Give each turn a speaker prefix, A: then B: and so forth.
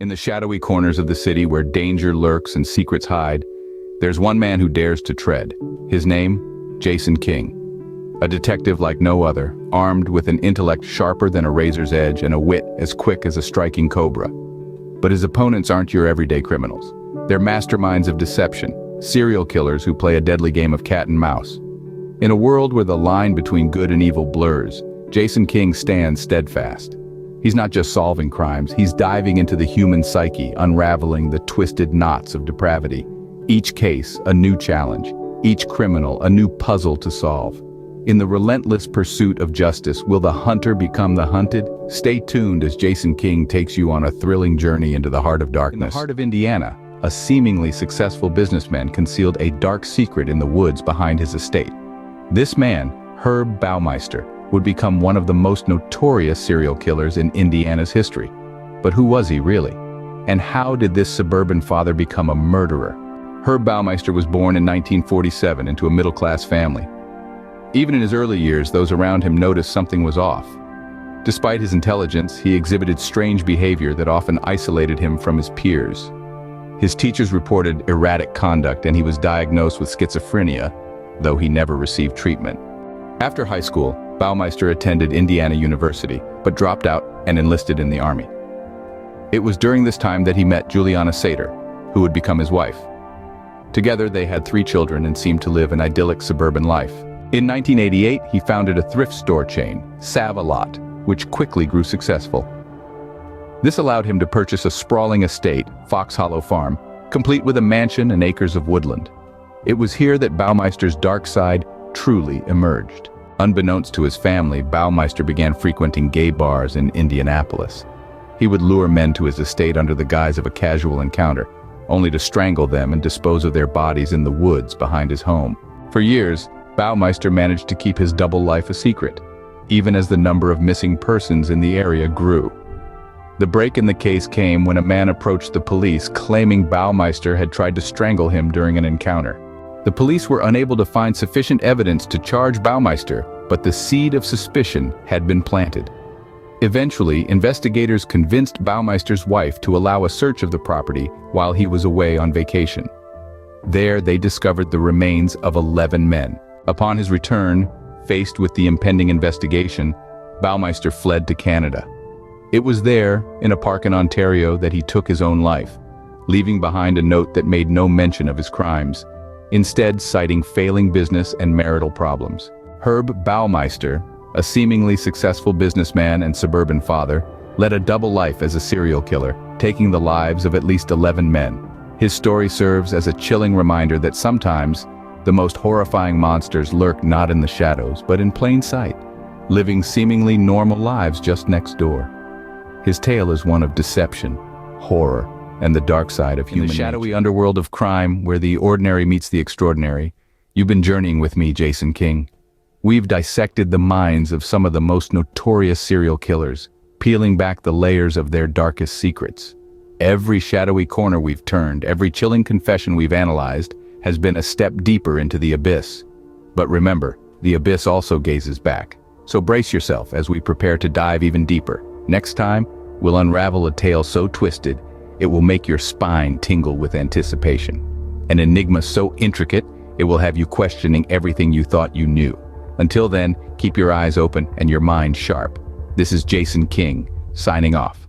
A: In the shadowy corners of the city where danger lurks and secrets hide, there's one man who dares to tread. His name, Jason King. A detective like no other, armed with an intellect sharper than a razor's edge and a wit as quick as a striking cobra. But his opponents aren't your everyday criminals. They're masterminds of deception, serial killers who play a deadly game of cat and mouse. In a world where the line between good and evil blurs, Jason King stands steadfast. He's not just solving crimes, he's diving into the human psyche, unraveling the twisted knots of depravity. Each case, a new challenge. Each criminal, a new puzzle to solve. In the relentless pursuit of justice, will the hunter become the hunted? Stay tuned as Jason King takes you on a thrilling journey into the heart of darkness. In the heart of Indiana, a seemingly successful businessman concealed a dark secret in the woods behind his estate. This man, Herb Baumeister, would become one of the most notorious serial killers in Indiana's history. But who was he really? And how did this suburban father become a murderer? Herb Baumeister was born in 1947 into a middle-class family. Even in his early years, those around him noticed something was off. Despite his intelligence, he exhibited strange behavior that often isolated him from his peers. His teachers reported erratic conduct and he was diagnosed with schizophrenia, though he never received treatment. After high school, Baumeister attended Indiana University, but dropped out and enlisted in the Army. It was during this time that he met Juliana Sater, who would become his wife. Together, they had 3 children and seemed to live an idyllic suburban life. In 1988, he founded a thrift store chain, Save-A-Lot, which quickly grew successful. This allowed him to purchase a sprawling estate, Fox Hollow Farm, complete with a mansion and acres of woodland. It was here that Baumeister's dark side truly emerged. Unbeknownst to his family, Baumeister began frequenting gay bars in Indianapolis. He would lure men to his estate under the guise of a casual encounter, only to strangle them and dispose of their bodies in the woods behind his home. For years, Baumeister managed to keep his double life a secret, even as the number of missing persons in the area grew. The break in the case came when a man approached the police claiming Baumeister had tried to strangle him during an encounter. The police were unable to find sufficient evidence to charge Baumeister, but the seed of suspicion had been planted. Eventually, investigators convinced Baumeister's wife to allow a search of the property while he was away on vacation. There, they discovered the remains of 11 men. Upon his return, faced with the impending investigation, Baumeister fled to Canada. It was there, in a park in Ontario, that he took his own life, leaving behind a note that made no mention of his crimes, instead citing failing business and marital problems. Herb Baumeister, a seemingly successful businessman and suburban father, led a double life as a serial killer, taking the lives of at least 11 men. His story serves as a chilling reminder that sometimes the most horrifying monsters lurk not in the shadows, but in plain sight, living seemingly normal lives just next door. His tale is one of deception, horror, and the dark side of human nature. In the shadowy underworld of crime, where the ordinary meets the extraordinary, you've been journeying with me, Jason King. We've dissected the minds of some of the most notorious serial killers, peeling back the layers of their darkest secrets. Every shadowy corner we've turned, every chilling confession we've analyzed, has been a step deeper into the abyss. But remember, the abyss also gazes back. So brace yourself as we prepare to dive even deeper. Next time, we'll unravel a tale so twisted, it will make your spine tingle with anticipation. An enigma so intricate, it will have you questioning everything you thought you knew. Until then, keep your eyes open and your mind sharp. This is Jason King, signing off.